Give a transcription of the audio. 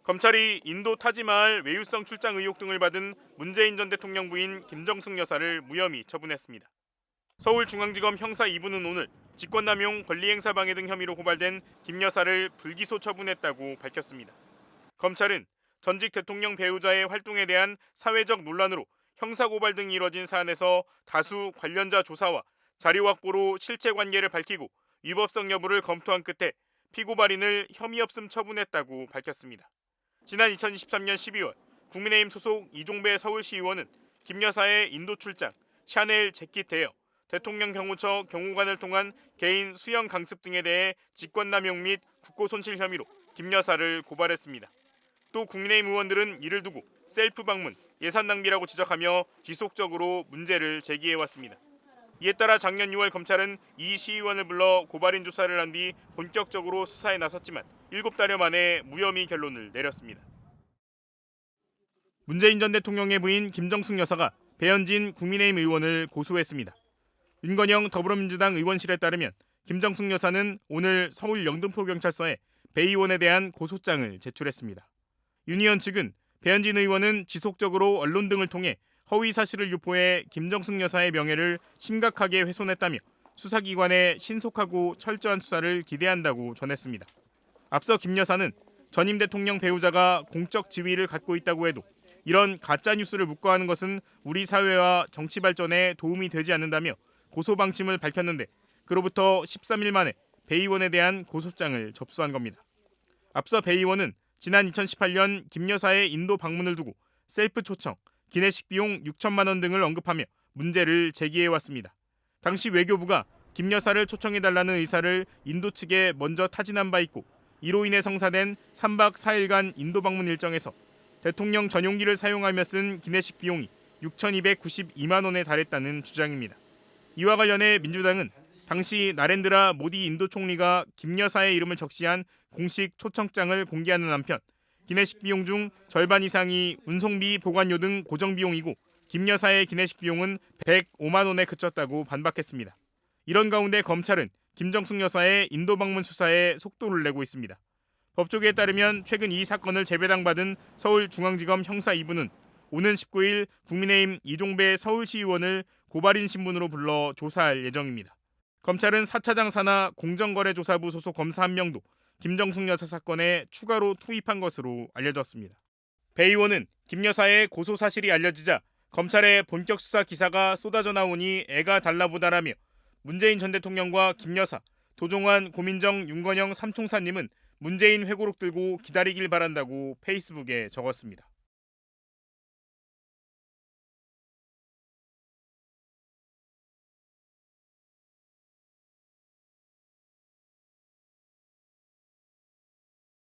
검찰이 인도 타지마할 외유성 출장 의혹 등을 받은 문재인 전 대통령 부인 김정숙 여사를 무혐의 처분했습니다. 서울중앙지검 형사 2부는 오늘 직권남용, 권리행사방해 등 혐의로 고발된 김 여사를 불기소 처분했다고 밝혔습니다. 검찰은 전직 대통령 배우자의 활동에 대한 사회적 논란으로 형사고발 등이 이뤄진 사안에서 다수 관련자 조사와 자료 확보로 실체관계를 밝히고 위법성 여부를 검토한 끝에 피고발인을 혐의 없음 처분했다고 밝혔습니다. 지난 2023년 12월 국민의힘 소속 이종배 서울시의원은 김 여사의 인도 출장, 샤넬 재킷 대여, 대통령 경호처 경호관을 통한 개인 수영 강습 등에 대해 직권남용 및 국고손실 혐의로 김 여사를 고발했습니다. 또 국민의힘 의원들은 이를 두고 셀프 방문, 예산 낭비라고 지적하며 지속적으로 문제를 제기해왔습니다. 이에 따라 작년 6월 검찰은 이 시의원을 불러 고발인 조사를 한 뒤 본격적으로 수사에 나섰지만 7달여 만에 무혐의 결론을 내렸습니다. 문재인 전 대통령의 부인 김정숙 여사가 배현진 국민의힘 의원을 고소했습니다. 윤건영 더불어민주당 의원실에 따르면 김정숙 여사는 오늘 서울 영등포경찰서에 배 의원에 대한 고소장을 제출했습니다. 윤 의원 측은 배현진 의원은 지속적으로 언론 등을 통해 허위 사실을 유포해 김정숙 여사의 명예를 심각하게 훼손했다며 수사기관의 신속하고 철저한 수사를 기대한다고 전했습니다. 앞서 김 여사는 전임 대통령 배우자가 공적 지위를 갖고 있다고 해도 이런 가짜뉴스를 묵과하는 것은 우리 사회와 정치 발전에 도움이 되지 않는다며 고소 방침을 밝혔는데 그로부터 13일 만에 배 의원에 대한 고소장을 접수한 겁니다. 앞서 배 의원은 지난 2018년 김 여사의 인도 방문을 두고 셀프 초청, 기내식 비용 6천만 원 등을 언급하며 문제를 제기해왔습니다. 당시 외교부가 김 여사를 초청해달라는 의사를 인도 측에 먼저 타진한 바 있고 이로 인해 성사된 3박 4일간 인도 방문 일정에서 대통령 전용기를 사용하며 쓴 기내식 비용이 6,292만 원에 달했다는 주장입니다. 이와 관련해 민주당은 당시 나렌드라 모디 인도 총리가 김 여사의 이름을 적시한 공식 초청장을 공개하는 한편 기내식 비용 중 절반 이상이 운송비, 보관료 등 고정 비용이고 김 여사의 기내식 비용은 105만 원에 그쳤다고 반박했습니다. 이런 가운데 검찰은 김정숙 여사의 인도 방문 수사에 속도를 내고 있습니다. 법조계에 따르면 최근 이 사건을 재배당받은 서울중앙지검 형사 2부는 오는 19일 국민의힘 이종배 서울시의원을 고발인 신분으로 불러 조사할 예정입니다. 검찰은 4차장 산하 공정거래조사부 소속 검사 한 명도 김정숙 여사 사건에 추가로 투입한 것으로 알려졌습니다. 배 의원은 김 여사의 고소 사실이 알려지자 검찰의 본격 수사 기사가 쏟아져 나오니 애가 달라보다라며 문재인 전 대통령과 김 여사, 도종환, 고민정, 윤건영 삼총사님은 문재인 회고록 들고 기다리길 바란다고 페이스북에 적었습니다.